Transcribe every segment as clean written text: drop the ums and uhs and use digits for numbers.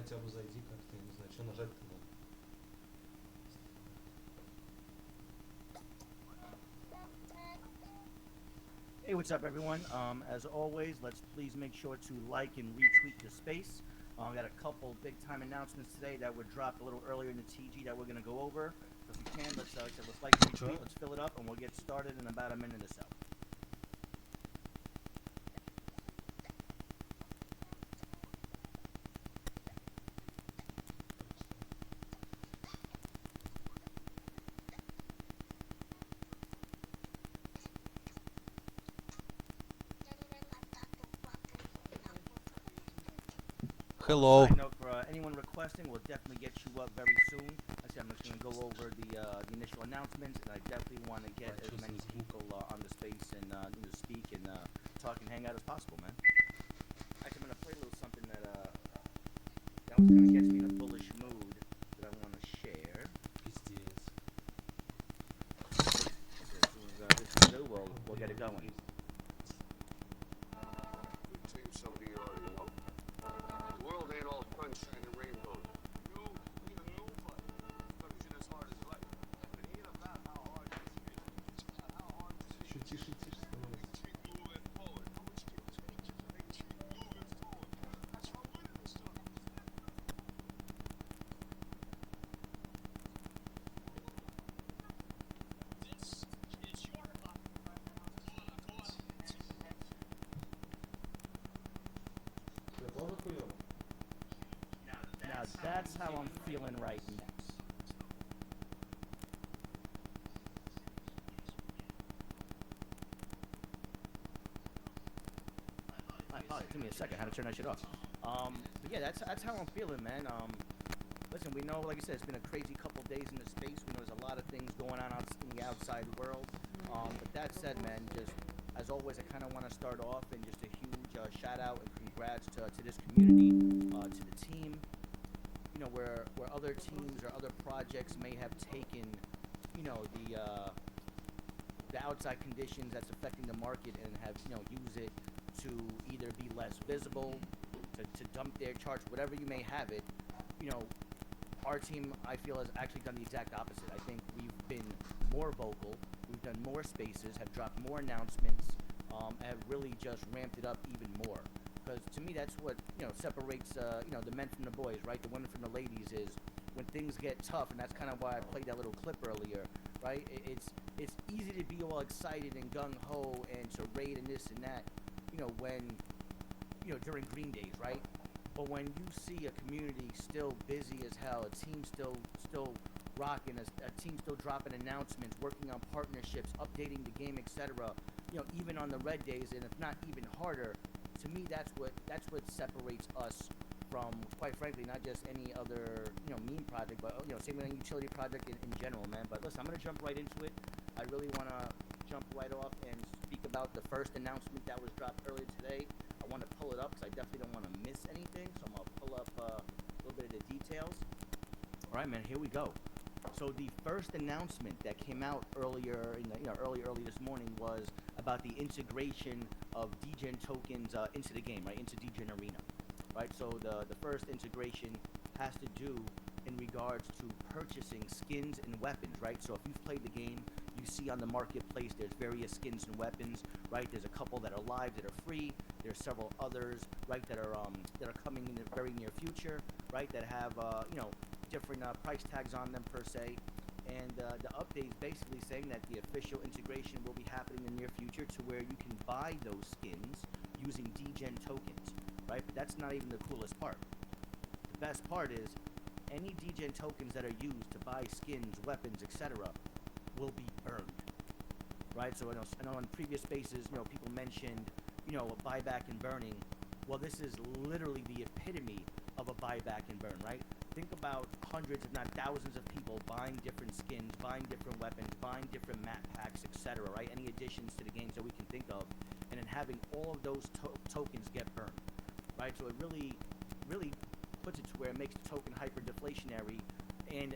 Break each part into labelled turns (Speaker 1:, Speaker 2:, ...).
Speaker 1: хотя бы зайди как-то, я не знаю, что нажать-то надо.
Speaker 2: Hey, what's up, everyone? As always, let's please make sure to like and retweet the space. We got a couple big time announcements today that were dropped a little earlier in the TG that we're going to go over. So if you can, let's like and
Speaker 1: Чё?
Speaker 2: retweet, let's fill it up, and we'll get started in about a minute or so.
Speaker 1: Hello.
Speaker 2: Side note for anyone requesting, we'll definitely get you up very soon. Like I said, I'm just going to go over the initial announcements, and I definitely want to get as many people on the space and speak and talk and hang out as possible, man. Actually, I'm going to play a little something that always kind of gets me in a bullish mood that I want to share.
Speaker 1: Пиздец.
Speaker 2: So as soon as this is through, we'll get it going.
Speaker 3: Tell you something you already know. The world ain't all sunshine and rainbows. You even know, but function as hard as life. But it ain't about how hard you hit. It's about how hard you
Speaker 1: Еще тише и тише становится.
Speaker 3: keep moving forward. How much keep changing so they keep moving forward. That's how winning is done. This is your life. Go out.
Speaker 1: Я тоже хуёво?
Speaker 2: Now that's how I'm feeling right now. My apologies. Give me a second. I had to turn that shit off. But yeah, that's how I'm feeling, man. Listen, we know, like I said, it's been a crazy couple days in the space. We know there's a lot of things going on in the outside world. But that said, man, just as always, I kind of want to start off and just a huge shout out and congrats to this community, to the team. Where other teams or other projects may have taken, the outside conditions that's affecting the market and have use it to either be less visible, to dump their charts, whatever you may have it. You know, our team I feel has actually done the exact opposite. I think we've been more vocal, we've done more spaces, have dropped more announcements, have really just ramped it up even more. Because to me, that's what separates the men from the boys, right? The women from the ladies is when things get tough, and that's kind of why I played that little clip earlier, right? It's easy to be all excited and gung ho and to raid and this and that, when during green days, right? But when you see a community still busy as hell, a team still rocking, a team still dropping announcements, working on partnerships, updating the game, etc. Even on the red days, and if not even harder, to me that's what separates us from, quite frankly, not just any other meme project, but same with any utility project in general, man. But listen, I'm gonna jump right into it. I really wanna jump right off and speak about the first announcement that was dropped earlier today. I want to pull it up because I definitely don't want to miss anything. So I'm gonna pull up a little bit of the details. All right, man. Here we go. So the first announcement that came out earlier in the early this morning was about the integration of Degen tokens into the game, right? Into Degen Arena, right? So the first integration has to do in regards to purchasing skins and weapons, right? So if you've played the game, you see on the marketplace there's various skins and weapons, right? There's a couple that are live that are free. There's several others, right, that are coming in the very near future, right? That have different price tags on them per se. And the update is basically saying that the official integration will be happening in the near future to where you can buy those skins using Degen tokens, right? But that's not even the coolest part. The best part is any Degen tokens that are used to buy skins, weapons, etc. will be burned, right? So I know in previous spaces, people mentioned, buyback and burning. Well, this is literally the epitome of a buyback and burn, right? Think about hundreds, if not thousands, of people buying different skins, buying different weapons, buying different map packs, etc. Right? Any additions to the games that we can think of, and then having all of those tokens get burned, right? So it really puts it to where it makes the token hyper deflationary, and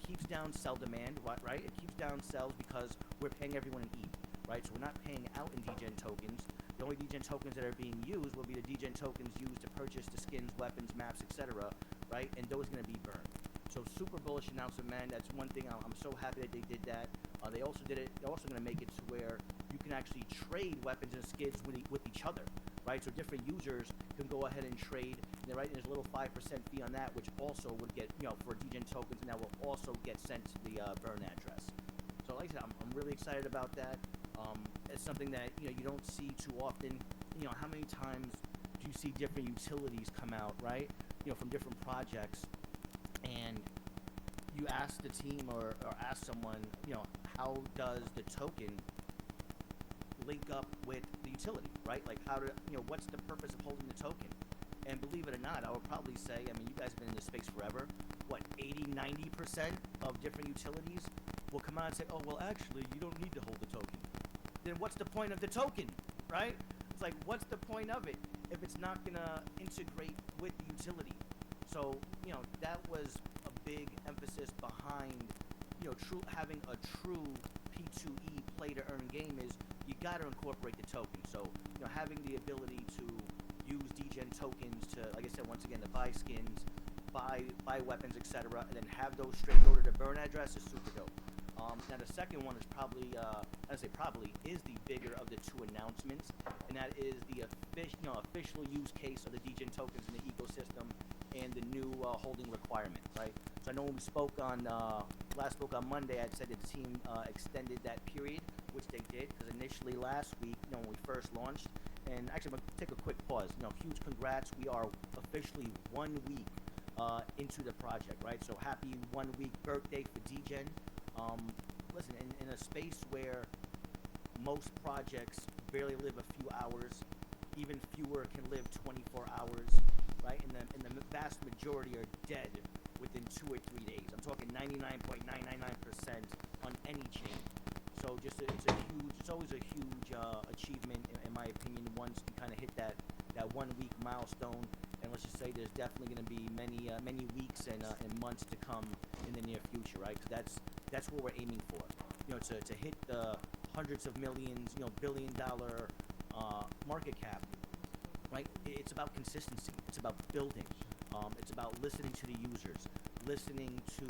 Speaker 2: keeps down sell demand, right? It keeps down sells because we're paying everyone in E, right? So we're not paying out in Degen tokens. The only Degen tokens that are being used will be the Degen tokens used to purchase the skins, weapons, maps, etc., right? And those are going to be burned. So super bullish announcement, man. That's one thing I'm so happy that they did that. They also did it. They're also going to make it to where you can actually trade weapons and skins with each other, right? So different users can go ahead and trade. And right, and there's a little 5% fee on that, which also would get, for Degen tokens, and that will also get sent to the burn address. So like I said, I'm really excited about that. It's something that you don't see too often. How many times do you see different utilities come out, right? From different projects, and you ask the team or ask someone, how does the token link up with the utility, right? Like what's the purpose of holding the token? And believe it or not, I would probably say, you guys have been in this space forever. What, 80-90% of different utilities will come out and say, oh, well, actually, you don't need to hold the token. Then what's the point of the token, right? It's like, what's the point of it if it's not going to integrate with the utility? So, that was a big emphasis behind, having a true P2E play-to-earn game is you got to incorporate the token. So, having the ability to use Degen tokens to, like I said, once again, to buy skins, buy weapons, etc., and then have those straight go to the burn address is super dope. Now the second one is probably, is the bigger of the two announcements, and that is the official use case of the Degen tokens in the ecosystem and the new holding requirement, right? So I know when we spoke on last spoke on Monday, I said that the team extended that period, which they did, because initially last week, when we first launched. And actually, I'm going to take a quick pause. Huge congrats. We are officially 1 week into the project, right? So happy 1 week birthday for Degen. Listen, in a space where most projects barely live a few hours, even fewer can live 24 hours, right? And the vast majority are dead within 2 or 3 days. I'm talking 99.999% on any chain. So it's always a huge achievement, in my opinion, once you kind of hit that 1 week milestone. And let's just say there's definitely going to be many weeks and months to come in the near future, right? Because that's what we're aiming for. To hit the hundreds of millions, billion-dollar market cap, right? It's about consistency. It's about building. It's about listening to the users, listening to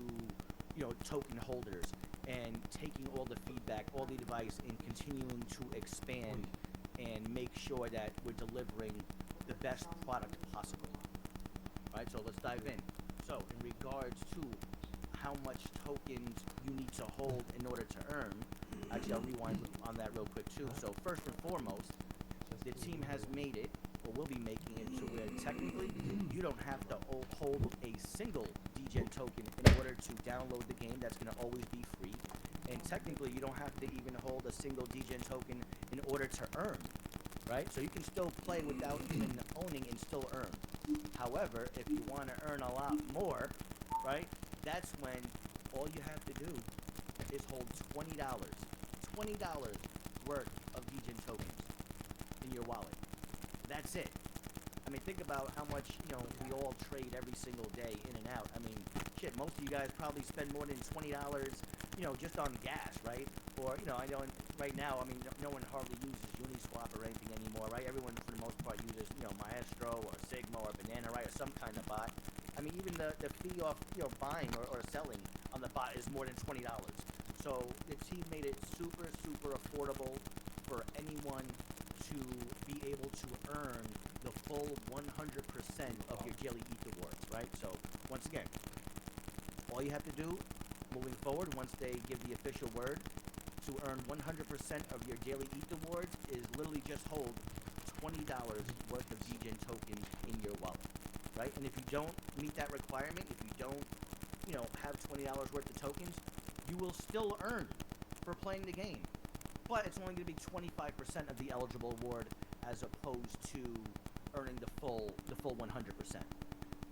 Speaker 2: token holders, and taking all the feedback, all the advice, and continuing to expand and make sure that we're delivering the best product possible. All right, so let's dive in. So in regards to how much tokens you need to hold in order to earn, actually I'll rewind on that real quick too. So first and foremost, the team has made it, or will be making it, to where technically you don't have to hold a single Degen token in order to download the game. That's going to always be free. And technically you don't have to even hold a single Degen token in order to earn, right? So you can still play without even owning and still earn. However, if you want to earn a lot more, right, that's when all you have to do is hold $20 worth of Degen tokens in your wallet. That's it. I mean, think about how much, we all trade every single day in and out. I mean, shit, most of you guys probably spend more than $20, just on gas, right? Or, I know right now, I mean, no one hardly uses Uniswap or anything anymore, right? Everyone, for the most part, uses, Maestro or Sigma or Banana, right? Or some kind of bot. I mean, even the fee off, buying or selling on the bot is more than $20. So the team made it super, super affordable for anyone to be able to earn the full 100% of your Jelly Ether Awards, right? So once again, all you have to do moving forward, once they give the official word, to earn 100% of your Daily Ether Awards is literally just hold $20 worth of Degen tokens in your wallet, right? And if you don't meet that requirement, if you don't, have $20 worth of tokens, you will still earn for playing the game. But it's only going to be 25% of the eligible award as opposed to earning the full 100%.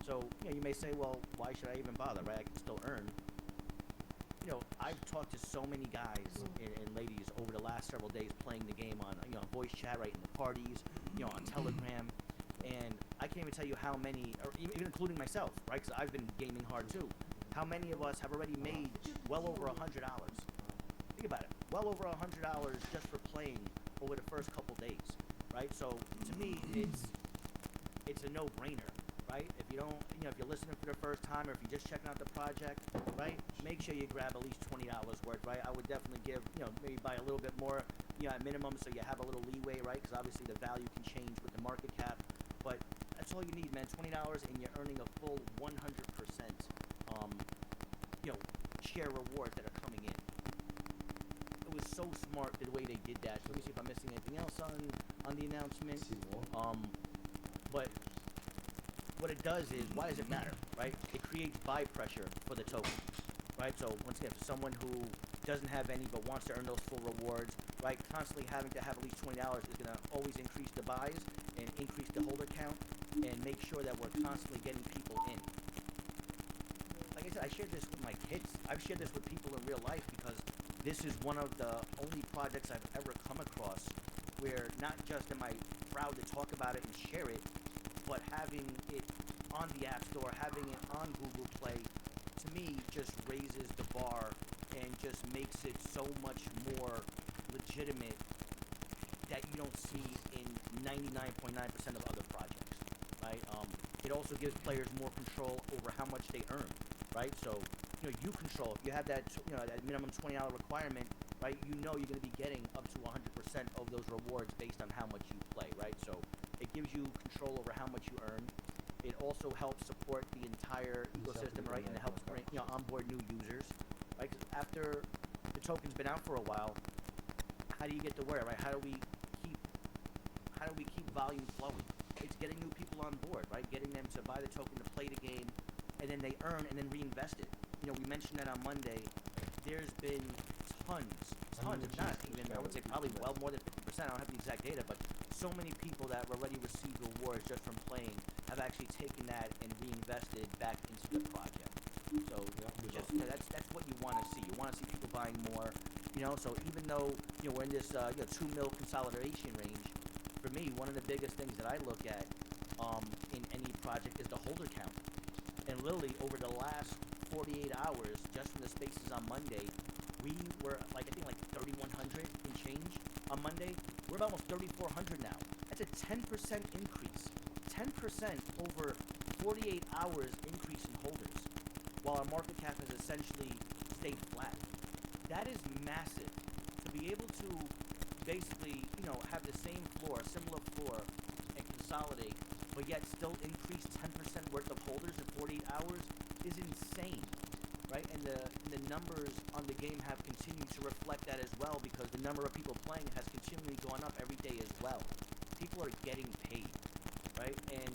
Speaker 2: So, you may say, well, why should I even bother, right? I can still earn. I've talked to so many guys and ladies over the last several days playing the game on, voice chat, right, in the parties, on Telegram, and I can't even tell you how many, or even including myself, right, because I've been gaming hard too, how many of us have already made well over $100. Think about it, well over $100 just for playing over the first couple days, right? So to me, it's a no-brainer, right? If you don't, if you're listening for the first time, or if you're just checking out the project, right, make sure you grab at least $20 worth, right? I would definitely give, maybe buy a little bit more, at minimum, so you have a little leeway, right? Because obviously the value can change with the market cap, but that's all you need, man. $20, and you're earning a full 100%, share rewards that are coming in. It was so smart the way they did that. Let me see if I'm missing anything else on the announcement. But what it does is, why does it matter, right? It creates buy pressure for the token, right? So once again, for someone who doesn't have any but wants to earn those full rewards, right? Constantly having to have at least $20 is going to always increase the buys and increase the holder count and make sure that we're constantly getting people in. Like I said, I shared this with my kids. I've shared this with people in real life because this is one of the only projects I've ever come across where not just am I proud to talk about it and share it, but having it on the App Store, having it on Google Play, to me just raises the bar and just makes it so much more legitimate that you don't see in 99.9% of other projects, right? It also gives players more control over how much they earn, right? So, you control, if you have that, that minimum $20 requirement, right, you're going to be getting up to 100% of those rewards based on how much you play, right? So it gives you control over how much you earn. It also helps support the entire ecosystem, right, and it helps bring, onboard new users, right? 'Cause after the token's been out for a while, how do you get the word, right? How do we keep volume flowing? It's getting new people on board, right? Getting them to buy the token to play the game, and then they earn and then reinvest it. We mentioned that on Monday. There's been tons, if not even, I would say probably well more than 50%, I don't have the exact data, but so many people that already received rewards just from playing have actually taken that and reinvested back into the project. So that's what you want to see. You want to see people buying more, so even though, we're in this, 2 mil consolidation range, for me, one of the biggest things that I look at in any project is the holder count. And literally over the last 48 hours, just from the spaces on Monday, we were I think 3,100 and change on Monday. We're at almost 3,400 now. That's a 10% increase. 10% over 48 hours increase in holders, while our market cap has essentially stayed flat. That is massive. To be able to basically, have the same floor, similar floor, and consolidate, but yet still increase 10% worth of holders in 48 hours is insane, right? And the numbers on the game have continued to reflect that as well, because the number of people playing has continually gone up every day as well. People are getting paid, right? And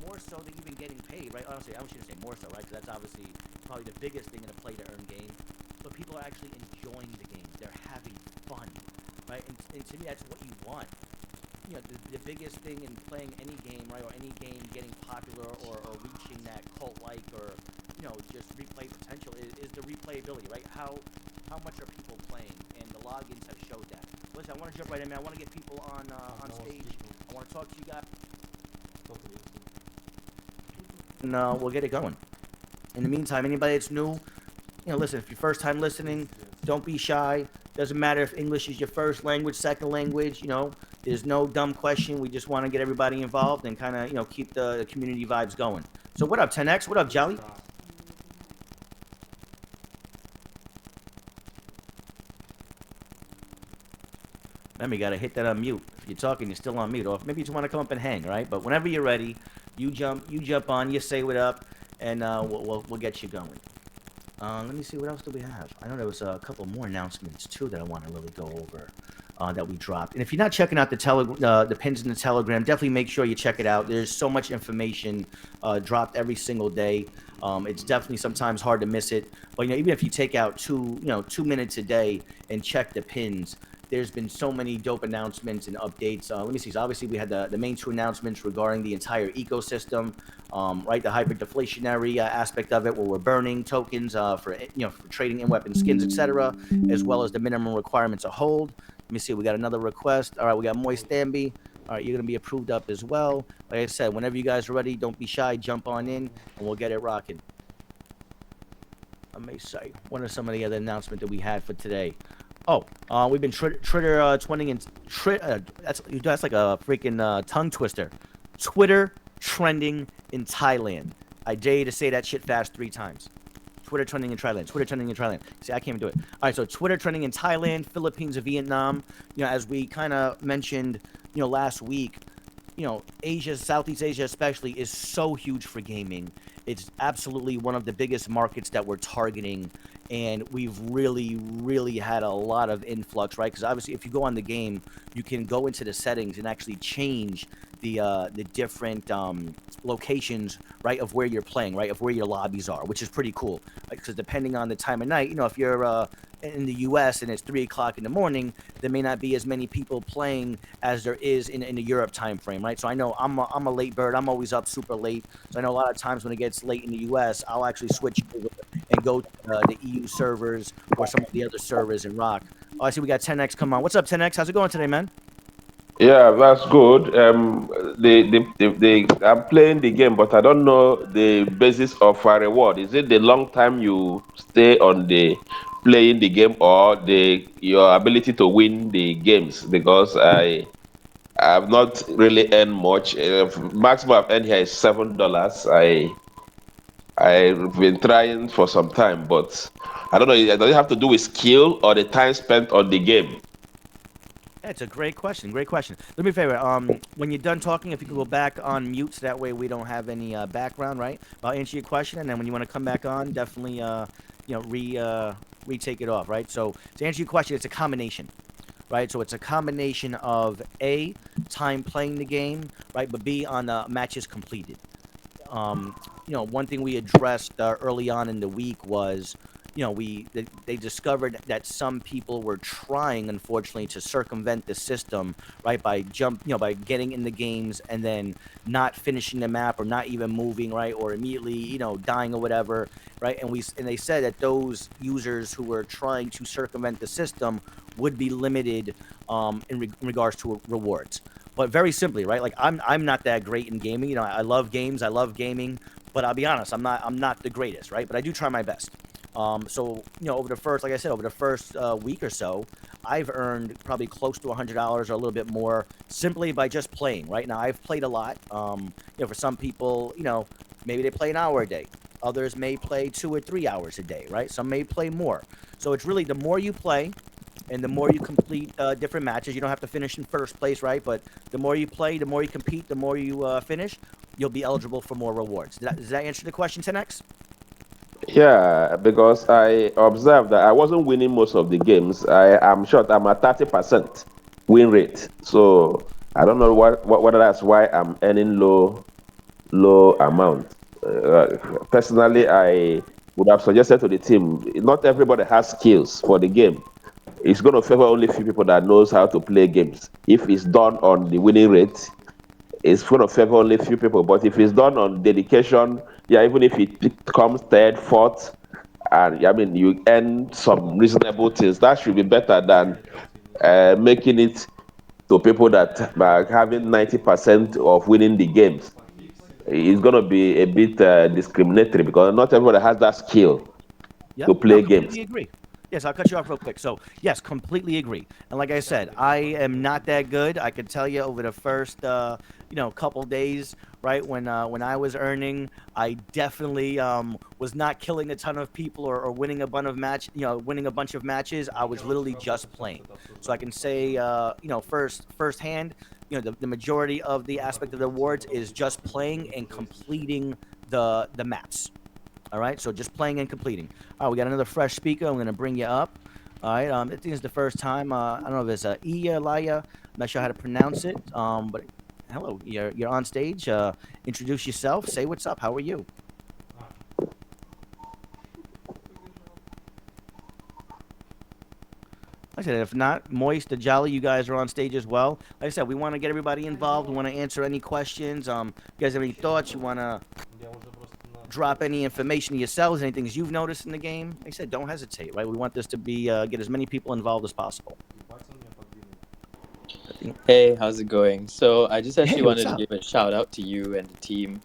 Speaker 2: more so than even getting paid, right? Honestly, I shouldn't say more so, right? Because that's obviously probably the biggest thing in a play-to-earn game. But people are actually enjoying the game. They're having fun, right? And to me, that's what you want. The biggest thing in playing any game, right, or any game getting popular or reaching that cult-like or, just replay potential is the replayability, right? How much are people playing? And the logins have showed that. Listen, I want to jump right in, man. I want to get people on stage. I want to talk to you guys. And we'll get it going. In the meantime, anybody that's new, listen, if you're first time listening, don't be shy. Doesn't matter if English is your first language, second language, there's no dumb question. We just want to get everybody involved and kind of, keep the community vibes going. So what up, 10X? What up, Jelly? Remember, you got to hit that unmute. If you're talking, you're still on mute. Or maybe you just want to come up and hang, right? But whenever you're ready, you jump on, you say what up, and we'll get you going. Let me see, what else do we have? I know there was a couple more announcements, too, that I want to really go over that we dropped. And if you're not checking out the pins in the Telegram, definitely make sure you check it out. There's so much information dropped every single day. It's definitely sometimes hard to miss it. But, even if you take out 2 minutes a day and check the pins, there's been so many dope announcements and updates. Let me see. So obviously, we had the main 2 announcements regarding the entire ecosystem, right? The hyperdeflationary aspect of it, where we're burning tokens for trading in weapon skins, etc., as well as the minimum requirements of hold. Let me see. We got another request. All right, we got Moist Amby. All right, you're gonna be approved up as well. Like I said, whenever you guys are ready, don't be shy. Jump on in, and we'll get it rocking. I may say, what are some of the other announcements that we had for today? Oh, we've been Twitter twinning and that's like a freaking tongue twister. Twitter trending in Thailand. I dare you to say that shit fast 3 times. Twitter trending in Thailand. Twitter trending in Thailand. See, I can't even do it. All right, so Twitter trending in Thailand, Philippines, and Vietnam. As we kind of mentioned, last week, Asia, Southeast Asia especially, is so huge for gaming. It's absolutely one of the biggest markets that we're targeting, and we've really, really had a lot of influx, right? Because obviously, if you go on the game, you can go into the settings and actually change the different locations, right, of where you're playing, right, of where your lobbies are, which is pretty cool. Because depending on the time of night, if you're in the U.S. and it's 3 o'clock in the morning, there may not be as many people playing as there is in the Europe time frame, right? So I know I'm a late bird. I'm always up super late. So I know a lot of times when it gets late in the U.S., I'll actually switch over and go to the EU servers or some of the other servers and rock. Oh, I see we got 10x. Come on, what's up, 10x? How's it going today, man?
Speaker 4: Yeah, that's good. I'm playing the game, but I don't know the basis of a reward. Is it the long time you stay on the playing the game, or the your ability to win the games? Because I have not really earned much. Maximum I've earned here is $7. I've been trying for some time, but I don't know. Does it have to do with skill or the time spent on the game?
Speaker 2: Yeah, it's a great question. Great question. Do me a favor. When you're done talking, if you could go back on mute, so that way we don't have any background, right? I'll answer your question, and then when you want to come back on, definitely, retake it off, right? So to answer your question, it's a combination, right? So it's a combination of A, time playing the game, right, but B, on matches completed. One thing we addressed early on in the week was, they discovered that some people were trying, unfortunately, to circumvent the system, right, by getting in the games and then not finishing the map or not even moving, right, or immediately, dying or whatever, right, and they said that those users who were trying to circumvent the system would be limited in regards to rewards. But very simply, right? Like I'm not that great in gaming. I love games, I love gaming, but I'll be honest, I'm not the greatest, right? But I do try my best. So over the first, like I said, over the first week or so, I've earned probably close to $100 or a little bit more simply by just playing. Right now, I've played a lot. For some people, maybe they play an hour a day. Others may play 2 or 3 hours a day, right? Some may play more. So it's really the more you play, and the more you complete different matches. You don't have to finish in first place, right? But the more you play, the more you compete, the more you finish, you'll be eligible for more rewards. Does that answer the question, 10x?
Speaker 4: Yeah, because I observed that I wasn't winning most of the games. I am short. I'm at 30% win rate. So I don't know whether that's why I'm earning low amount. Personally, I would have suggested to the team, not everybody has skills for the game. It's going to favor only few people that knows how to play games. If it's done on the winning rate, it's going to favor only few people. But if it's done on dedication, yeah, even if it comes third, fourth, and I mean you earn some reasonable things, that should be better than making it to people that are having 90% of winning the games. It's going to be a bit discriminatory because not everybody has that skill
Speaker 2: Yep.
Speaker 4: to
Speaker 2: No,
Speaker 4: play games.
Speaker 2: completely agree. Yes, I'll cut you off real quick. So, yes, completely agree. And like I said, I am not that good. I could tell you over the first, couple days, right, when I was earning, I definitely was not killing a ton of people or winning a bunch of winning a bunch of matches. I was literally just playing. So I can say, firsthand, the majority of the aspect of the awards is just playing and completing the maps. All right, so just playing and completing. All right, we got another fresh speaker. I'm going to bring you up. All right, I think it's the first time. I don't know if it's Iya, Laya. I'm not sure how to pronounce it. But hello, you're on stage. Introduce yourself. Say what's up. How are you? Like I said, if not, Moist, the Jolly, you guys are on stage as well. Like I said, we want to get everybody involved. We want to answer any questions. You guys have any thoughts? You want to drop any information yourselves, anything you've noticed in the game? Like I said, don't hesitate, right? We want this to be get as many people involved as possible.
Speaker 5: Hey, how's it going? So I just actually
Speaker 2: Hey, what's
Speaker 5: wanted to
Speaker 2: up?
Speaker 5: give a shout out to you and the team.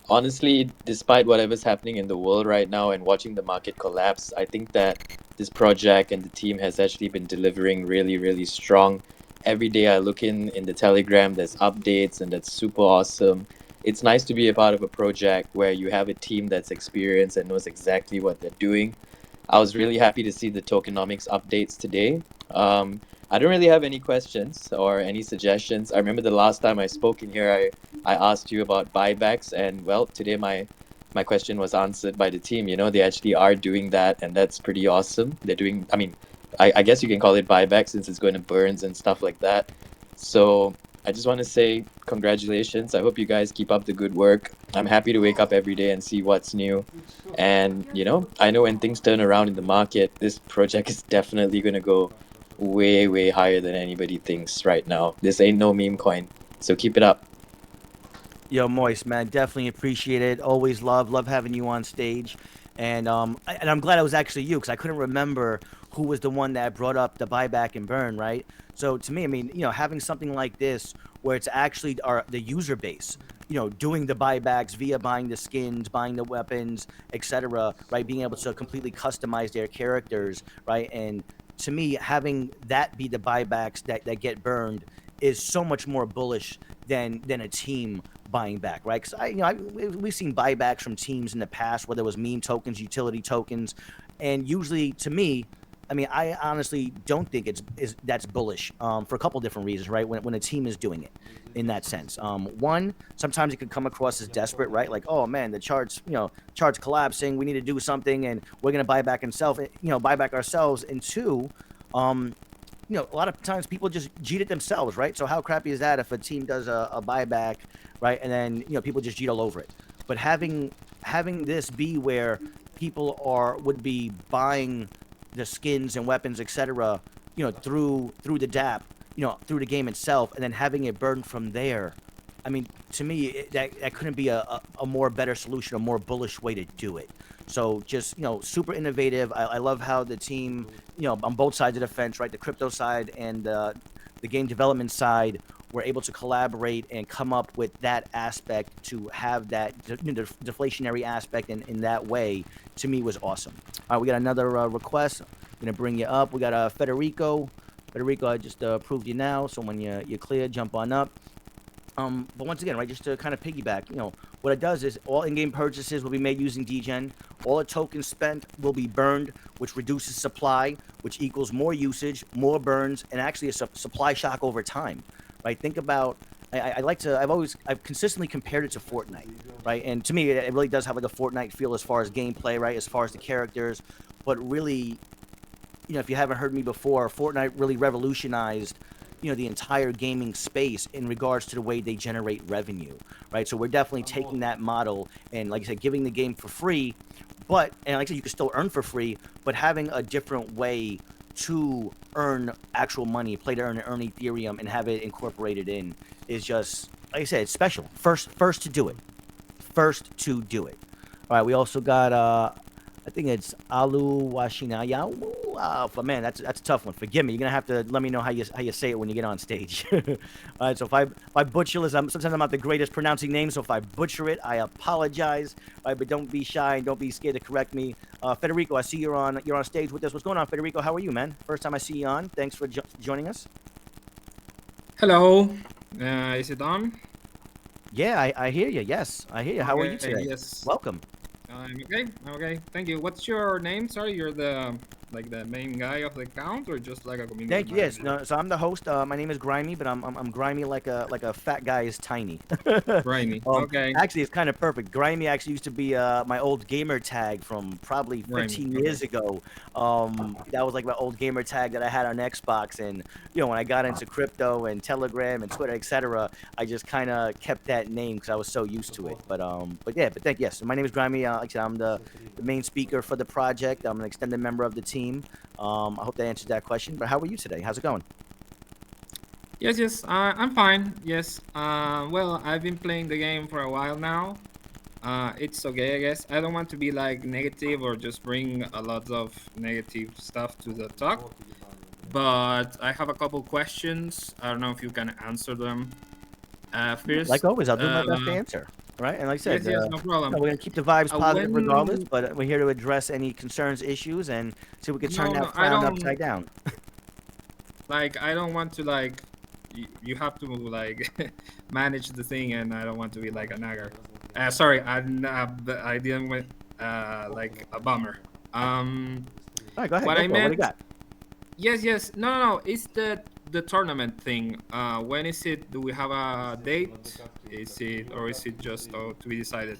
Speaker 5: Honestly, despite whatever's happening in the world right now and watching the market collapse, I think that this project and the team has actually been delivering really, really strong. Every day I look in the Telegram, there's updates and that's super awesome. it's nice to be a part of a project where you have a team that's experienced and knows exactly what they're doing. I was really happy to see the tokenomics updates today. I don't really have any questions or any suggestions. I remember the last time I spoke in here, I asked you about buybacks, and well, today my question was answered by the team. You know, they actually are doing that, and that's pretty awesome. They're doing, I mean, I guess you can call it buyback since it's going to burns and stuff like that. So I just want to say congratulations. I hope you guys keep up the good work. I'm happy to wake up every day and see what's new. And, you know, I know when things turn around in the market, this project is definitely going to go way, way higher than anybody thinks right now. This ain't no meme coin. So keep it up.
Speaker 2: Yo, Moist, man, definitely appreciate it. Always love having you on stage, and I'm glad it was actually you because I couldn't remember who was the one that brought up the buyback and burn, right? So to me, I mean, having something like this where it's actually the user base, doing the buybacks via buying the skins, buying the weapons, etc., right? Being able to completely customize their characters, right? And to me, having that be the buybacks that get burned is so much more bullish than a team buying back, right? Because we've seen buybacks from teams in the past, whether it was meme tokens, utility tokens, and usually, to me, I mean, I honestly don't think that's bullish for a couple different reasons, right? When a team is doing it in that sense, one, sometimes it can come across as desperate, right? Like, oh man, the chart's collapsing, we need to do something, and we're gonna buy back ourselves. And two, a lot of times people just cheat it themselves, right? So how crappy is that if a team does a buyback, right, and then people just cheat all over it? But having this be where people would be buying the skins and weapons, etc., through the DApp, through the game itself, and then having it burn from there. I mean, to me, that couldn't be a more better solution, a more bullish way to do it. So just, super innovative. I love how the team, on both sides of the fence, right, the crypto side and the game development side, were able to collaborate and come up with that aspect to have that deflationary aspect in that way. To me, was awesome. All right, we got another request. I'm going to bring you up. We got Federico. Federico, I just approved you now, so when you're clear, jump on up. But once again, right, just to kind of piggyback, what it does is all in-game purchases will be made using Degen. All the tokens spent will be burned, which reduces supply, which equals more usage, more burns, and actually a supply shock over time, right? Think about, I've consistently compared it to Fortnite, right? And to me, it really does have like a Fortnite feel as far as gameplay, right? As far as the characters, but really, if you haven't heard me before, Fortnite really revolutionized the entire gaming space in regards to the way they generate revenue, right? So we're definitely taking that model and, like I said, giving the game for free, and like I said, you can still earn for free, but having a different way to earn actual money, play to earn Ethereum, and have it incorporated in is just, like I said, it's special. First to do it. All right, we also got I think it's Alu Washinaya. But man, that's a tough one. Forgive me. You're gonna have to let me know how you say it when you get on stage. All right. So if I butcher this, sometimes I'm not the greatest pronouncing names. So if I butcher it, I apologize. All right, but don't be shy and don't be scared to correct me. Federico, I see you're on stage with us. What's going on, Federico? How are you, man? First time I see you on. Thanks for joining us.
Speaker 6: Hello, is it on?
Speaker 2: Yeah, I hear you. Yes, I hear you. How are you
Speaker 6: Okay,
Speaker 2: today?
Speaker 6: yes.
Speaker 2: Welcome.
Speaker 6: I'm okay. Okay, thank you. What's your name? Sorry, you're the main guy of the account, or just like a community
Speaker 2: Thank you. Yes.
Speaker 6: manager?
Speaker 2: No, so I'm the host. My name is Grimy, but I'm grimy like a fat guy is tiny.
Speaker 6: Grimy. Okay.
Speaker 2: Actually, it's kind of perfect. Grimy actually used to be my old gamer tag from probably 15
Speaker 6: Grimy,
Speaker 2: years ago. That was like my old gamer tag that I had on Xbox, and when I got into crypto and Telegram and Twitter, etc., I just kind of kept that name because I was so used to it. But yes, my name is Grimy. Like I said, I'm the main speaker for the project. I'm an extended member of the team. I hope that answered that question. But how are you today? How's it going?
Speaker 6: Yes. I'm fine. Yes. Well, I've been playing the game for a while now. It's okay, I guess. I don't want to be like negative or just bring a lot of negative stuff to the talk. But I have a couple questions. I don't know if you can answer them. First,
Speaker 2: Like always, I'll do my best to answer. Right, and like I said,
Speaker 6: yes, no problem.
Speaker 2: we're gonna keep the vibes positive
Speaker 6: When
Speaker 2: regardless. But we're here to address any concerns, issues, and see if we can turn that frown upside down.
Speaker 6: I don't want to you have to like manage the thing, and I don't want to be like a nagger. Sorry, I didn't win like a bummer.
Speaker 2: All right, go ahead.
Speaker 6: What
Speaker 2: Go
Speaker 6: I
Speaker 2: for it. What do you
Speaker 6: meant,
Speaker 2: got?
Speaker 6: yes, no, it's the tournament thing. When is it? Do we have a date? Is it, or is it just to be decided?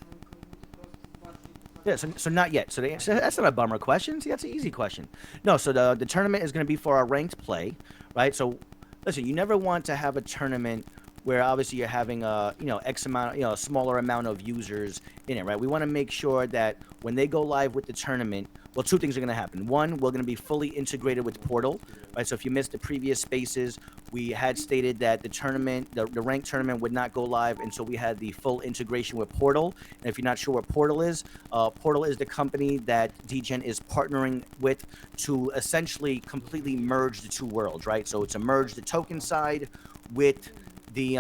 Speaker 2: Yeah, so not yet. So the answer, that's not a bummer question. See, that's an easy question. No, so the tournament is going to be for our ranked play, right? So listen, you never want to have a tournament where obviously you're having a X amount, a smaller amount of users in it, right? We want to make sure that when they go live with the tournament, well, two things are going to happen. One, we're going to be fully integrated with Portal, right? So if you missed the previous spaces, we had stated that the tournament, the ranked tournament, would not go live until we had the full integration with Portal. And if you're not sure what Portal is the company that Degen is partnering with to essentially completely merge the two worlds, right? So it's a merge the token side with the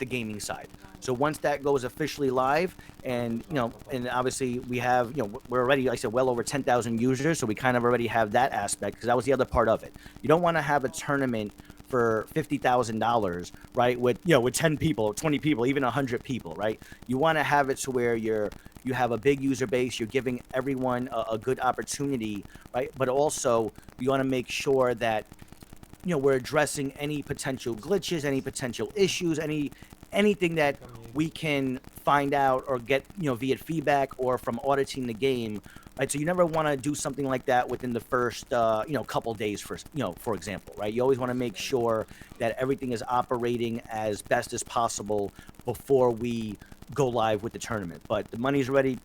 Speaker 2: gaming side. So once that goes officially live, and and obviously we have, we're already, like I said, well over 10,000 users, so we kind of already have that aspect because that was the other part of it. You don't want to have a tournament for $50,000, right? With 10 people, 20 people, even 100 people, right? You want to have it to where you have a big user base, you're giving everyone a good opportunity, right? But also you want to make sure that we're addressing any potential glitches, any potential issues, anything that we can find out or get, via feedback or from auditing the game, right? So you never want to do something like that within the first, couple days, for example, right? You always want to make sure that everything is operating as best as possible before we go live with the tournament. But the money's already,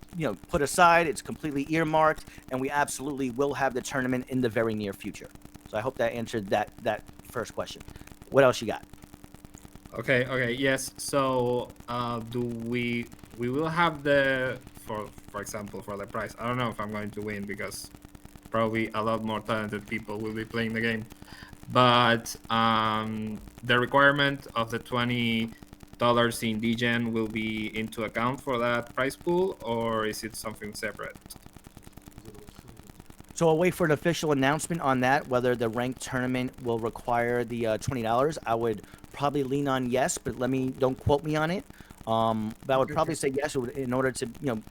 Speaker 2: put aside. It's completely earmarked, and we absolutely will have the tournament in the very near future. So I hope that answered that first question. What else you got?
Speaker 6: Okay, yes. So, do we will have the, for example, for the prize. I don't know if I'm going to win because probably a lot more talented people will be playing the game. But the requirement of the $20 in Degen will be into account for that prize pool, or is it something separate?
Speaker 2: So I'll wait for an official announcement on that, whether the ranked tournament will require the $20. I would probably lean on yes, but don't quote me on it. But I would probably say yes. In order to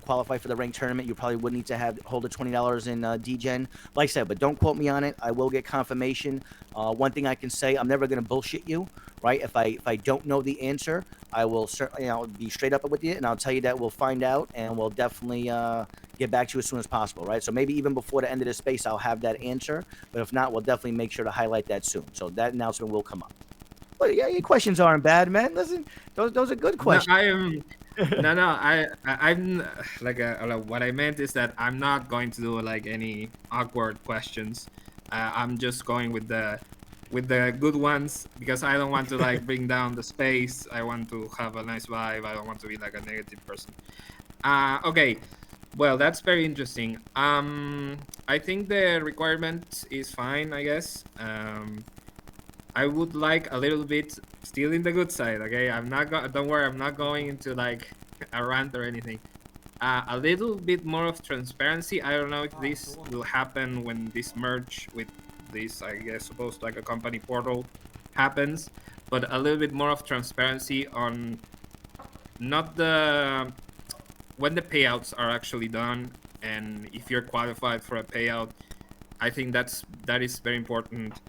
Speaker 2: qualify for the ranked tournament, you probably would need to hold the $20 in Degen. Like I said, but don't quote me on it. I will get confirmation. One thing I can say, I'm never going to bullshit you, right? If I don't know the answer, I will certainly be straight up with you, and I'll tell you that we'll find out, and we'll definitely get back to you as soon as possible, right? So maybe even before the end of the space, I'll have that answer. But if not, we'll definitely make sure to highlight that soon. So that announcement will come up. But yeah, your questions aren't bad, man. Listen, those are good
Speaker 6: No,
Speaker 2: questions.
Speaker 6: I am. No, I'm like what I meant is that I'm not going to do like any awkward questions. I'm just going with the good ones because I don't want to like bring down the space. I want to have a nice vibe. I don't want to be like a negative person. Okay. Well, that's very interesting. I think the requirement is fine, I guess. I would like a little bit still in the good side, okay? Don't worry, I'm not going into like a rant or anything. A little bit more of transparency. I don't know if this will happen when this merge with this, I guess, supposed like a company portal happens, but a little bit more of transparency on not the when the payouts are actually done and if you're qualified for a payout. I think that is very important.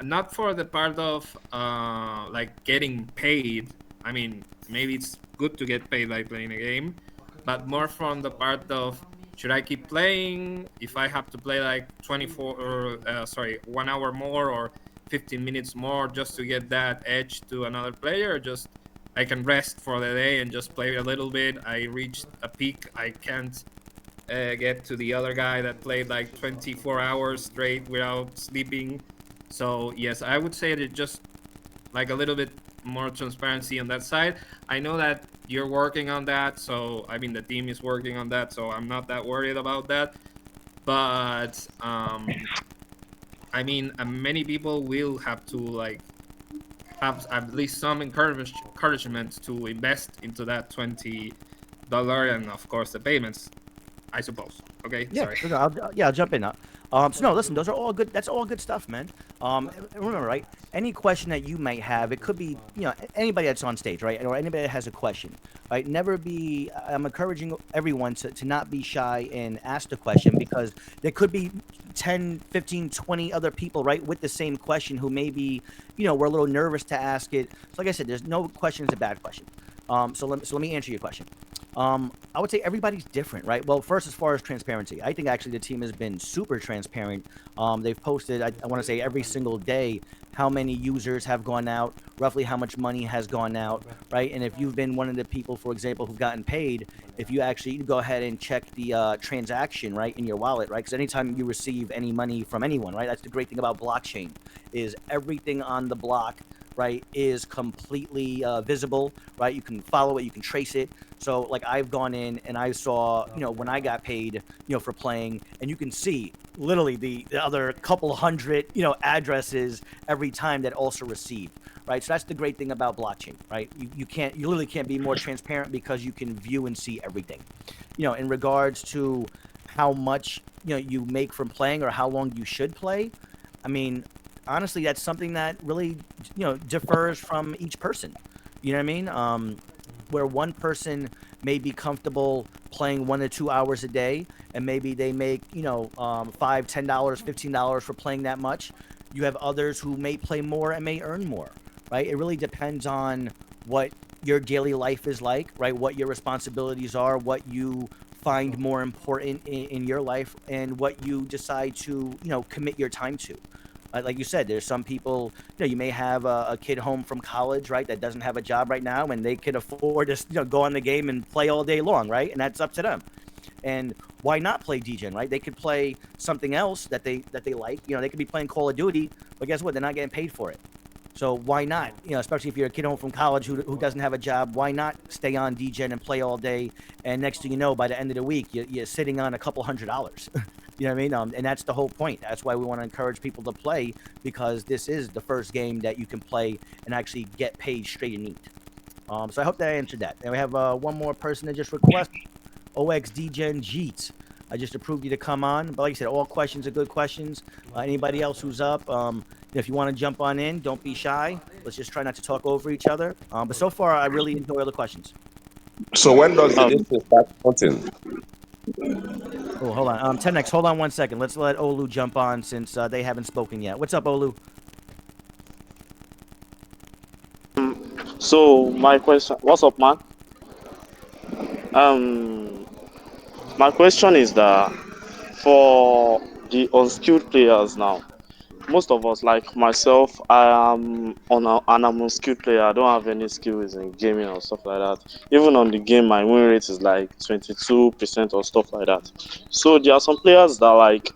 Speaker 6: Not for the part of like getting paid. I mean, maybe it's good to get paid by playing a game, but more from the part of should I keep playing if I have to play like 24 or 1 hour more or 15 minutes more just to get that edge to another player, or just I can rest for the day and just play a little bit. I reached a peak. I can't get to the other guy that played like 24 hours straight without sleeping. So yes, I would say that just like a little bit more transparency on that side. I know that you're working on that, so I mean the team is working on that, so I'm not that worried about that. But I mean, many people will have to like have at least some encouragement to invest into that $20, and of course the payments, I suppose. Okay,
Speaker 2: Yeah,
Speaker 6: sorry.
Speaker 2: I'll jump in. So no, listen, those are all good. That's all good stuff, man. And remember, right? Any question that you might have, it could be, anybody that's on stage, right, or anybody that has a question, right? Never be. I'm encouraging everyone to not be shy and ask the question, because there could be 10, 15, 20 other people, right, with the same question who maybe, were a little nervous to ask it. So like I said, there's no question is a bad question. So let me answer your question. I would say everybody's different, right? Well, first, as far as transparency, I think actually the team has been super transparent. They've posted, I want to say, every single day how many users have gone out, roughly how much money has gone out, right? And if you've been one of the people, for example, who've gotten paid, if you actually go ahead and check the transaction, right, in your wallet, right? Because anytime you receive any money from anyone, right, that's the great thing about blockchain, is everything on the block, right, is completely visible, right? You can follow it, you can trace it. So like I've gone in and I saw, when I got paid, for playing, and you can see literally the other couple hundred, addresses every time that also received, right? So that's the great thing about blockchain, right? You literally can't be more transparent, because you can view and see everything. In regards to how much, you make from playing, or how long you should play, I mean, honestly, that's something that really, differs from each person. You know what I mean? Where one person may be comfortable playing 1 to 2 hours a day, and maybe they make, $5, $10, $15 for playing that much. You have others who may play more and may earn more, right? It really depends on what your daily life is like, right? What your responsibilities are, what you find more important in your life, and what you decide to, commit your time to. Like you said, there's some people, you may have a kid home from college, right, that doesn't have a job right now, and they can afford to, go on the game and play all day long, right? And that's up to them. And why not play Degen, right? They could play something else that they like. They could be playing Call of Duty, but guess what? They're not getting paid for it. So why not? Especially if you're a kid home from college who doesn't have a job, why not stay on Degen and play all day? And next thing you know, by the end of the week, you're sitting on a couple $100s. You know what I mean? And that's the whole point. That's why we want to encourage people to play, because this is the first game that you can play and actually get paid straight and neat. So I hope that I answered that. And we have one more person that just requested, OX Degen Jeets. I just approved you to come on. But like I said, all questions are good questions. Anybody else who's up, if you want to jump on in, don't be shy. Let's just try not to talk over each other. But so far, I really enjoy all the questions.
Speaker 4: So when does the
Speaker 7: Um,
Speaker 4: this thing start counting?
Speaker 2: Oh, hold on. 10X, hold on 1 second. Let's let Olu jump on, since they haven't spoken yet. What's up, Olu?
Speaker 7: so my question, what's up, man? Um, my question is that for the unskilled players now, most of us, like myself, I am an unskilled player. I don't have any skills in gaming or stuff like that. Even on the game, my win rate is like 22% or stuff like that. So there are some players that, like,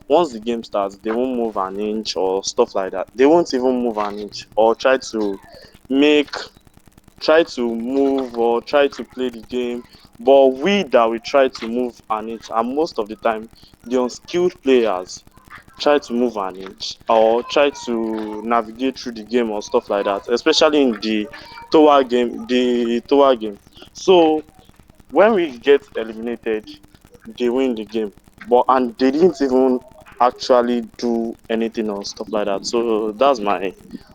Speaker 7: once the game starts, they won't move an inch or stuff like that. They won't even move an inch or make try to move or try to play the game. But we that we try to move an inch, and most of the time, the unskilled players try to move an inch or try to navigate through the game or stuff like that, especially in the tower game. So when we get eliminated, they win the game, but and they didn't even actually do anything or stuff like that. So that's my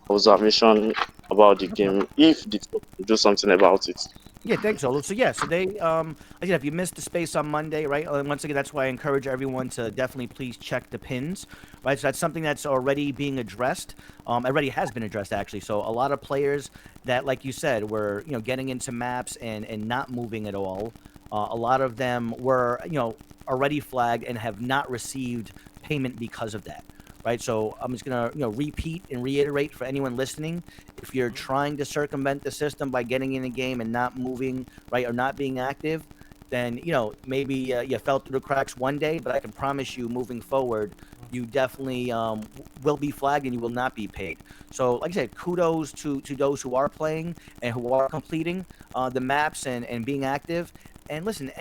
Speaker 7: observation about the game. If the team do something about it.
Speaker 2: Yeah, thanks, Olu. So yeah, so they again, if you missed the space on Monday, right? Once again, that's why I encourage everyone to definitely please check the pins, right? So that's something that's already being addressed. Already has been addressed actually. So a lot of players that, like you said, were getting into maps and not moving at all. A lot of them were already flagged and have not received payment because of that. Right, so I'm just gonna repeat and reiterate for anyone listening: if you're trying to circumvent the system by getting in a game and not moving, right, or not being active, then maybe you fell through the cracks one day, but I can promise you, moving forward, you definitely will be flagged and you will not be paid. So, like I said, kudos to those who are playing and who are completing the maps and being active. And listen,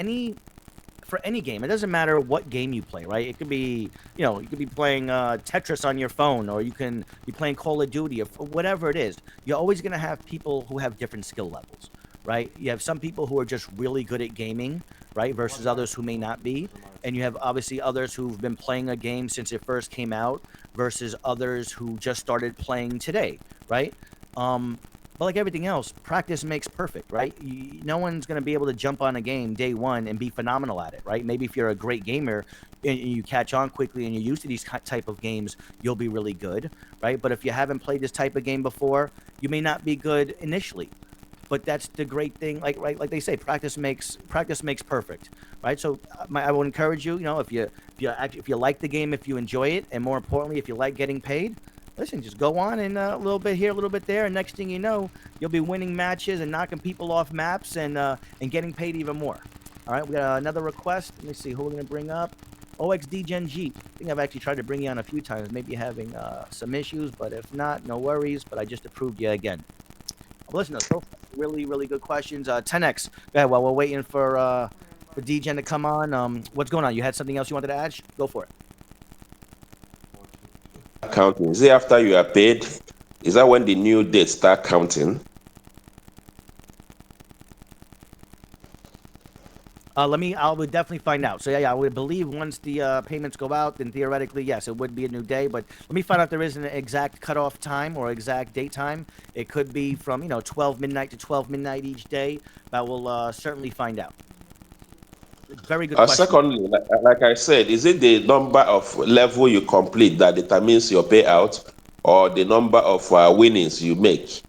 Speaker 2: for any game, it doesn't matter what game you play, right? It could be, you could be playing Tetris on your phone, or you can be playing Call of Duty, or whatever it is. You're always going to have people who have different skill levels, right? You have some people who are just really good at gaming, right, versus others who may not be. And you have obviously others who've been playing a game since it first came out versus others who just started playing today, right? Um, but like everything else, practice makes perfect, right? No one's going to be able to jump on a game day one and be phenomenal at it, right? Maybe if you're a great gamer and you catch on quickly and you're used to these type of games, you'll be really good, right? But if you haven't played this type of game before, you may not be good initially. But that's the great thing, like right, like they say, practice makes perfect, right? So I would encourage you, if you like the game, if you enjoy it, and more importantly, if you like getting paid, listen, just go on and a little bit here, a little bit there, and next thing you know, you'll be winning matches and knocking people off maps and getting paid even more. All right, we got another request. Let me see who we're gonna bring up. OXD Gen G. I think I've actually tried to bring you on a few times. Maybe you're having some issues, but if not, no worries. But I just approved you again. Listen, so really, really good questions. 10x. Go ahead. While we're waiting for DGen to come on, what's going on? You had something else you wanted to add? Go for it.
Speaker 4: Counting. Is it after you are paid? Is that when the new dates start counting?
Speaker 2: I would definitely find out. So yeah, I would believe once the payments go out, then theoretically, yes, it would be a new day. But let me find out if there is an exact cutoff time or exact date time. It could be from 12 midnight to 12 midnight each day. But we'll certainly find out. Very good question.
Speaker 4: Secondly, like I said, is it the number of level you complete that determines your payout, or the number of winnings you make?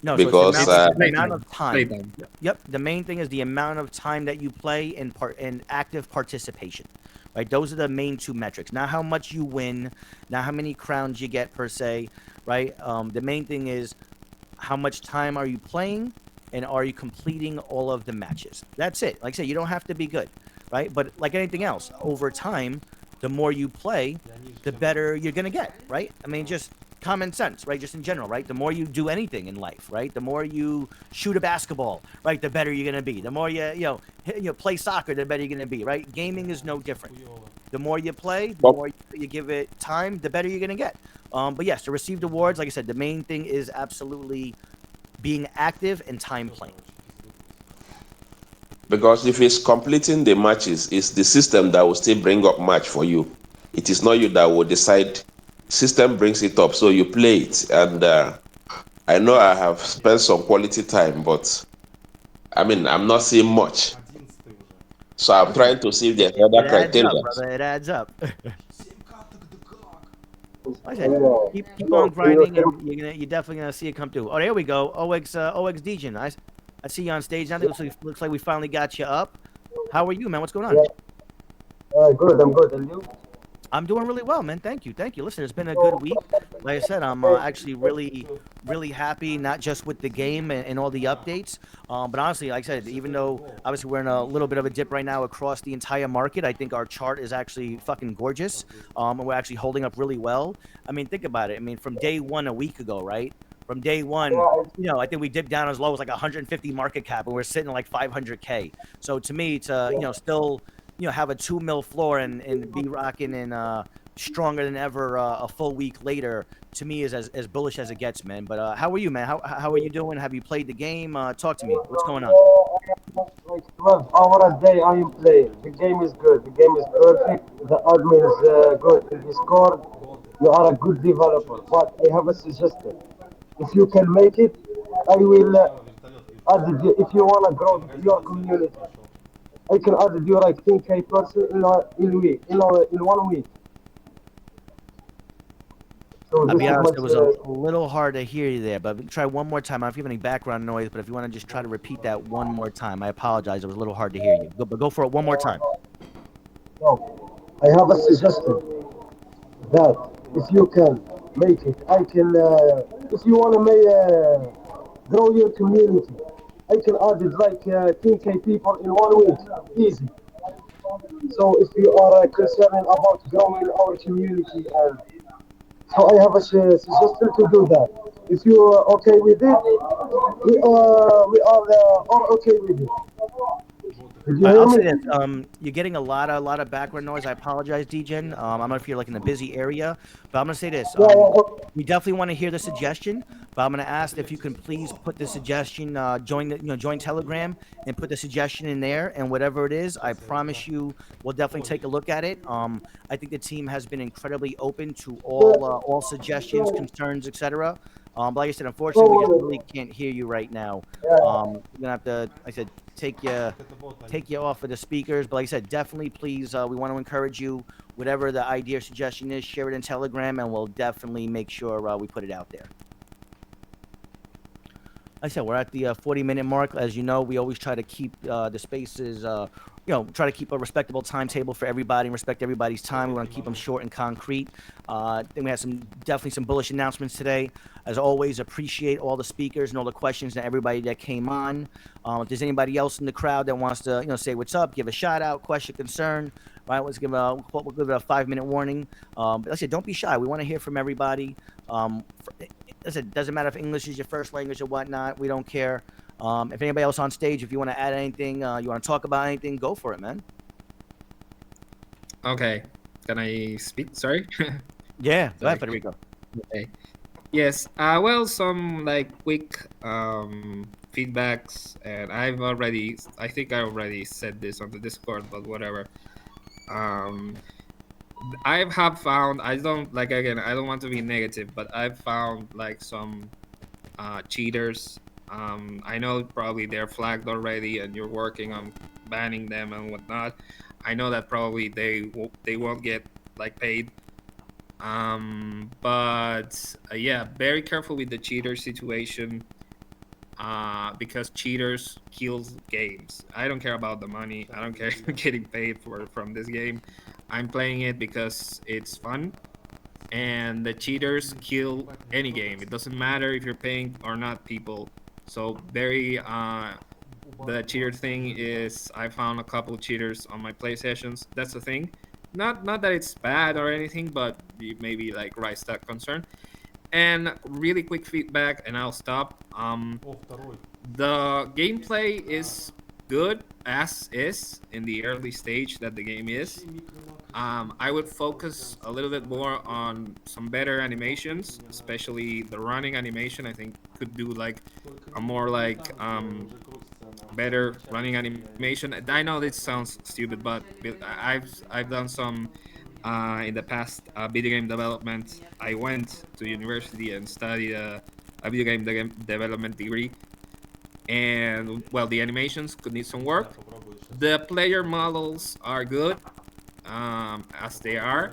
Speaker 2: No,
Speaker 4: Because
Speaker 2: so it's the amount of time.
Speaker 6: Playtime.
Speaker 2: Yep. The main thing is the amount of time that you play and active participation. Right? Those are the main two metrics. Not how much you win, not how many crowns you get per se, right? The main thing is how much time are you playing and are you completing all of the matches? That's it. Like I said, you don't have to be good, right? But like anything else, over time, the more you play, the better you're going to get, right? I mean, just common sense, right? Just in general, right? The more you do anything in life, right? The more you shoot a basketball, right? The better you're going to be. The more you play soccer, the better you're going to be, right? Gaming is no different. The more you play, the more you give it time, the better you're going to get. But yes, to receive awards, like I said, the main thing is absolutely being active and time playing.
Speaker 4: Because if it's completing the matches, it's the system that will still bring up match for you. It is not you that will decide. System brings it up, so you play it. And I know I have spent some quality time, but I mean, I'm not seeing much. So I'm trying to see if there's other
Speaker 2: It adds
Speaker 4: criteria.
Speaker 2: up, brother. It adds up. Like I said, keep on grinding, and you're definitely gonna see it come through. Oh, there we go. OX Degen. I see you on stage now. Looks like we finally got you up. How are you, man? What's going on?
Speaker 8: Good, I'm good. And you?
Speaker 2: I'm doing really well, man. Thank you. Listen, it's been a good week. Like I said, I'm actually really, really happy, not just with the game and all the updates, but honestly, like I said, even though obviously we're in a little bit of a dip right now across the entire market, I think our chart is actually fucking gorgeous, and we're actually holding up really well. I mean, think about it. I mean, from day one a week ago, right? From day one, I think we dipped down as low as like 150 market cap, and we're sitting at like 500K. So to me, to still have a 2 mil floor and be rocking and stronger than ever a full week later, to me is as bullish as it gets, man. But how are you, man? How are you doing? Have you played the game? Talk to me. What's going on?
Speaker 8: Like 12 hours a day I am playing. The game is good. The game is perfect. The admin is good. In Discord, you are a good developer. But I have a suggestion. If you can make it, I will add it. If you want to grow your community, I can add you like 10K person in 1 week. So
Speaker 2: I'll
Speaker 8: this
Speaker 2: be
Speaker 8: is
Speaker 2: honest,
Speaker 8: much.
Speaker 2: it was a little hard to hear you there, but try one more time. I don't know if you have any background noise, but if you want to just try to repeat that one more time, I apologize. It was a little hard to hear you. But go for it one more time.
Speaker 8: No, I have a suggestion that if you can make it, I can. If you want to grow your community, I can add it like 10K people in 1 week, easy. So if you are concerned about growing our community, and so I have a suggestion to do that. If you are okay with it, we are all okay with it. Did you hear
Speaker 2: I'll say
Speaker 8: me?
Speaker 2: this. You're getting a lot of background noise. I apologize, Degen. I don't know if you're like in a busy area, but I'm gonna say this.
Speaker 8: Yeah, yeah,
Speaker 2: We definitely want to hear the suggestion, but I'm gonna ask if you can please put the suggestion, join Telegram and put the suggestion in there, and whatever it is, I promise you, we'll definitely take a look at it. I think the team has been incredibly open to all suggestions, concerns, etc. But like I said, unfortunately, we just really can't hear you right now. We're gonna have to, like I said, take you off of the speakers. But like I said, definitely, please, we want to encourage you. Whatever the idea or suggestion is, share it in Telegram, and we'll definitely make sure we put it out there. Like I said, we're at the 40-minute mark. As you know, we always try to keep the spaces, try to keep a respectable timetable for everybody and respect everybody's time. We want to keep them short and concrete. Then we had definitely some bullish announcements today. As always, appreciate all the speakers and all the questions and everybody that came on. If there's anybody else in the crowd that wants to, say what's up, give a shout out, question, concern, right? We'll give it a 5-minute warning. But like I said, don't be shy. We want to hear from everybody. It doesn't matter if English is your first language or whatnot. We don't care. If anybody else on stage, if you want to add anything, you want to talk about anything, go for it, man.
Speaker 6: Okay, can I speak? Sorry.
Speaker 2: Yeah, go ahead,
Speaker 6: Sorry.
Speaker 2: Federico.
Speaker 6: Okay. Yes. Well, some like quick feedbacks, and I think I already said this on the Discord, but whatever. Um, I have found, I don't like, again, I don't want to be negative, but I've found like some cheaters. I know probably they're flagged already, and you're working on banning them and whatnot. I know that probably they won't get like paid. But yeah, very careful with the cheater situation. Because cheaters kills games. I don't care about the money. I don't care getting paid from this game. I'm playing it because it's fun, and the cheaters kill any game. It doesn't matter if you're paying or not, people. So the cheater thing is, I found a couple of cheaters on my play sessions. That's the thing. Not that it's bad or anything, but maybe like raise that concern. And really quick feedback, and I'll stop. The gameplay is good as is in the early stage that the game is. I would focus a little bit more on some better animations, especially the running animation. I think could do like a more like better running animation. I know this sounds stupid, but I've done some in the past video game development. I went to university and studied a video game development degree, and well, the animations could need some work. The player models are good, as they are,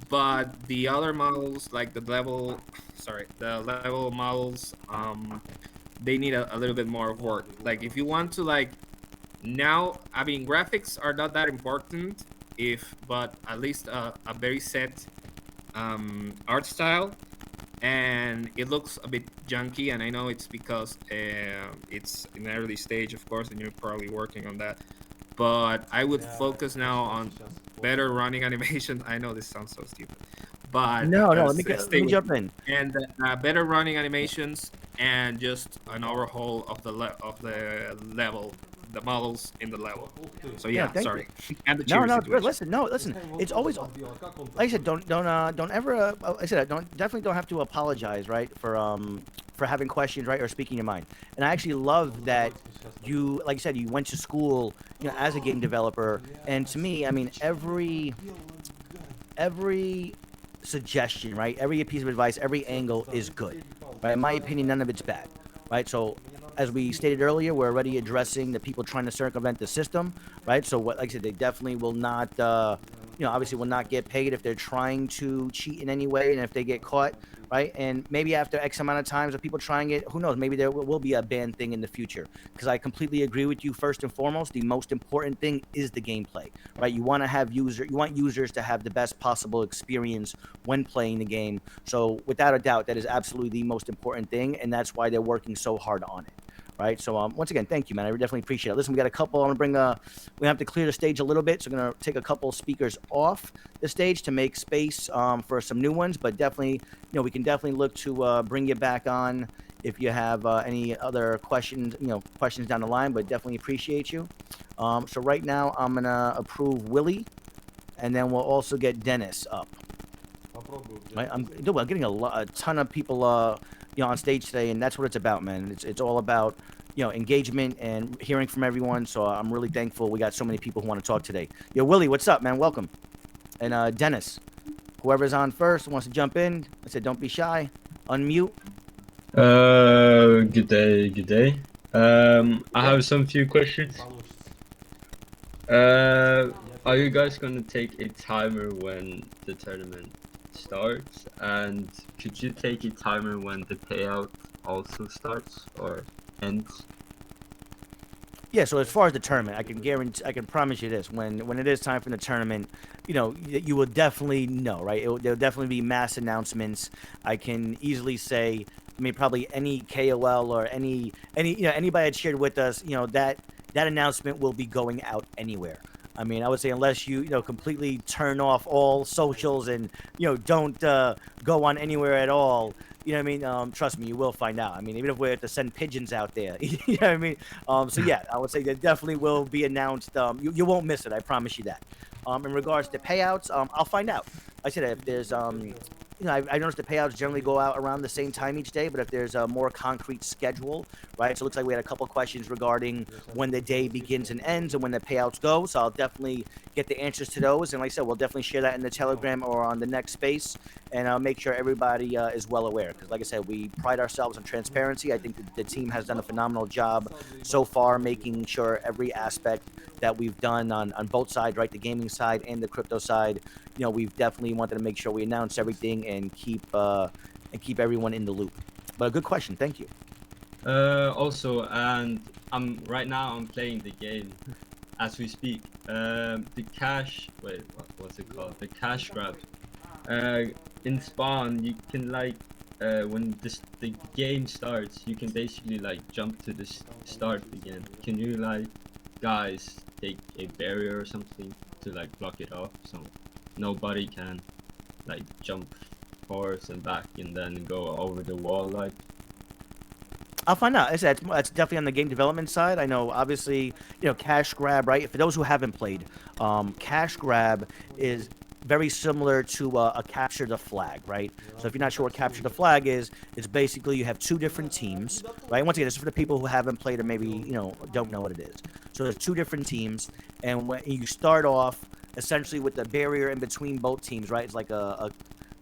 Speaker 6: but the other models, like the level models, they need a little bit more work. Like if you want to like now, I mean, graphics are not that important, but at least a very set art style, and it looks a bit junky, and I know it's because it's in an early stage, of course, and you're probably working on that. But I would focus now on better running animation. I know this sounds so stupid, but
Speaker 2: No, let me jump in.
Speaker 6: and better running animations, and just an overhaul of the level, the models in the level. So yeah,
Speaker 2: thank
Speaker 6: sorry. And the
Speaker 2: No,
Speaker 6: cheater situation.
Speaker 2: listen. It's always, like I said, don't ever. I said, definitely don't have to apologize, right, for having questions, right, or speaking your mind. And I actually love that you, like you said, you went to school, as a game developer. And to me, I mean, every suggestion, right, every piece of advice, every angle is good, right? In my opinion, none of it's bad, right? So, as we stated earlier, we're already addressing the people trying to circumvent the system, right? So, like I said, they definitely will not, obviously will not get paid if they're trying to cheat in any way, and if they get caught, right? And maybe after X amount of times of people trying it, who knows? Maybe there will be a banned thing in the future. Because I completely agree with you. First and foremost, the most important thing is the gameplay, right? You want users to have the best possible experience when playing the game. So, without a doubt, that is absolutely the most important thing, and that's why they're working so hard on it. Right. So once again, thank you, man. I definitely appreciate it. Listen, we got a couple. I'm gonna we have to clear the stage a little bit, so we're gonna take a couple speakers off the stage to make space for some new ones. But definitely, we can definitely look to bring you back on if you have any other questions, questions down the line. But definitely appreciate you. So right now I'm gonna approve Willie, and then we'll also get Dennis up.
Speaker 1: Попробую.
Speaker 2: Right? I'm getting a ton of people, on stage today, and that's what it's about, man. It's all about, engagement and hearing from everyone. So I'm really thankful we got so many people who want to talk today. Yo, Willie, what's up, man? Welcome. And Dennis, whoever's on first wants to jump in. I said, don't be shy. Unmute.
Speaker 9: Good day, good day. I have some few questions.
Speaker 1: Получится.
Speaker 9: Are you guys gonna take a timer when the tournament starts? And could you take a timer when the payout also starts or ends?
Speaker 2: Yeah, so as far as the tournament, I can promise you this: when it is time for the tournament, you will definitely know, right? There'll definitely be mass announcements. I can easily say, I mean, probably any KOL or anybody that shared with us, that announcement will be going out anywhere. I mean, I would say unless you completely turn off all socials and don't go on anywhere at all. You know what I mean? Trust me, you will find out. I mean, even if we have to send pigeons out there, you know what I mean? So yeah, I would say that definitely will be announced. You won't miss it. I promise you that. In regards to payouts, I'll find out. I said if there's I noticed the payouts generally go out around the same time each day, but if there's a more concrete schedule, right? So it looks like we had a couple questions regarding when the day begins and ends and when the payouts go. So I'll definitely get the answers to those. And like I said, we'll definitely share that in the Telegram or on the next space, and I'll make sure everybody is well aware. Because like I said, we pride ourselves on transparency. I think the team has done a phenomenal job so far, making sure every aspect that we've done on both sides, right? The gaming side and the crypto side, we've definitely wanted to make sure we announce everything and keep everyone in the loop. But a good question, thank you.
Speaker 9: Also, and right now I'm playing the game as we speak. The what's it called? The cash grab. In Spawn, you can when the game starts, you can basically jump to the start again. Can you guys take a barrier or something to block it off so nobody can jump forwards and back and then go over the wall
Speaker 2: I'll find out. I said it's definitely on the game development side. I know, obviously, cash grab, right? For those who haven't played, cash grab is very similar to a capture the flag, right? So if you're not sure what capture the flag is, it's basically you have two different teams, right? Once again, this is for the people who haven't played or maybe don't know what it is. So there's two different teams, and when you start off essentially with the barrier in between both teams, right? It's like a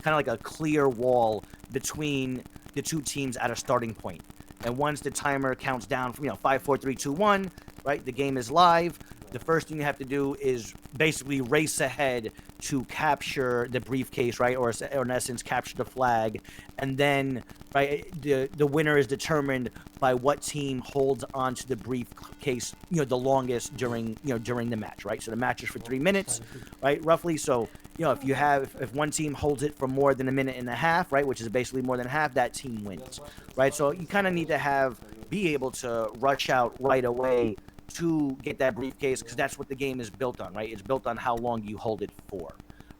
Speaker 2: kind of like a clear wall between the two teams at a starting point. And once the timer counts down from 5, 4, 3, 2, 1, right? The game is live. The first thing you have to do is basically race ahead to capture the briefcase, right? Or in essence, capture the flag. And then, right, the winner is determined by what team holds onto the briefcase, the longest during the match, right? So the match is for 3 minutes, right? Roughly. So, if one team holds it for more than a minute and a half, right, which is basically more than half, that team wins, right? So you kind of need to be able to rush out right away to get that briefcase, because that's what the game is built on, right? It's built on how long you hold it for.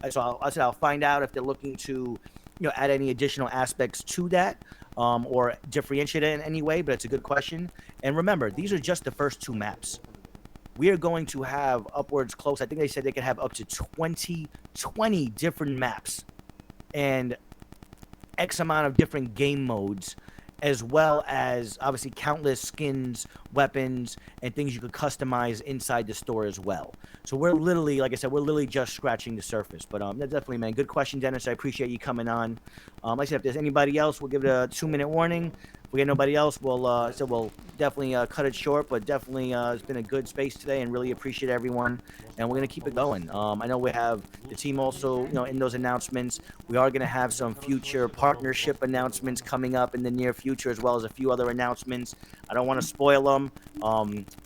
Speaker 2: So I'll find out if they're looking to, add any additional aspects to that, or differentiate it in any way. But it's a good question. And remember, these are just the first two maps. We are going to have upwards close. I think they said they could have up to 20 different maps and X amount of different game modes, as well as obviously countless skins, weapons, and things you could customize inside the store as well. So we're literally, like I said, just scratching the surface. But that's definitely, man, good question, Dennis. I appreciate you coming on. Like I said, if there's anybody else, we'll give it a 2-minute warning. If we get nobody else, we'll definitely cut it short. But definitely, it's been a good space today, and really appreciate everyone. And we're gonna keep it going. I know we have the team also, in those announcements. We are gonna have some future partnership announcements coming up in the near future, as well as a few other announcements. I don't want to spoil them,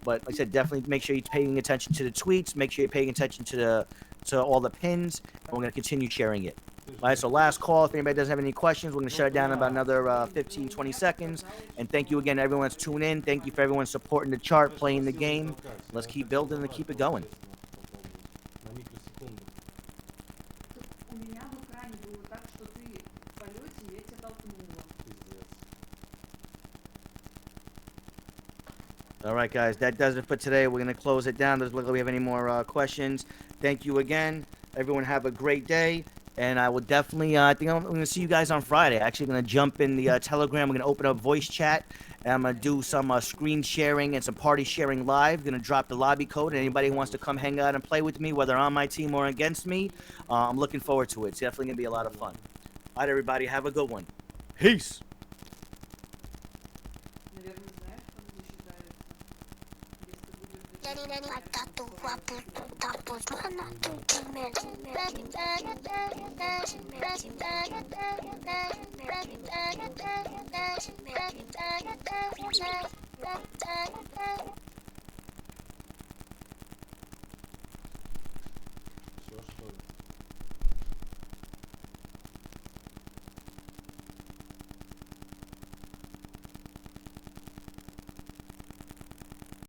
Speaker 2: but like I said, definitely make sure you're paying attention to the tweets. Make sure you're paying attention to all the pins, and we're gonna continue sharing it. All right, so last call. If anybody doesn't have any questions, we're going to shut it down in about another 15, 20 seconds. And thank you again, everyone that's tuned in. Thank you for everyone supporting the chart, playing the game. Let's keep building and keep it going.
Speaker 1: На микросекунду.
Speaker 10: У меня в экране было так, что ты в полете, я тебя толкнула.
Speaker 1: Пиздец.
Speaker 2: All right, guys, that does it for today. We're gonna close it down. Doesn't look like we have any more questions. Thank you again. Everyone have a great day, and I will definitely. I think I'm gonna see you guys on Friday. Actually, gonna jump in the Telegram. We're gonna open up voice chat, and I'm gonna do some screen sharing and some party sharing live. Gonna drop the lobby code, and anybody who wants to come hang out and play with me, whether on my team or against me, I'm looking forward to it. It's definitely gonna be a lot of fun. All right, everybody, have a good one. Peace.
Speaker 10: Наверное, знаешь, как не считается, если будет
Speaker 11: Daddy, daddy, patatu, paputu, tapos, manatu,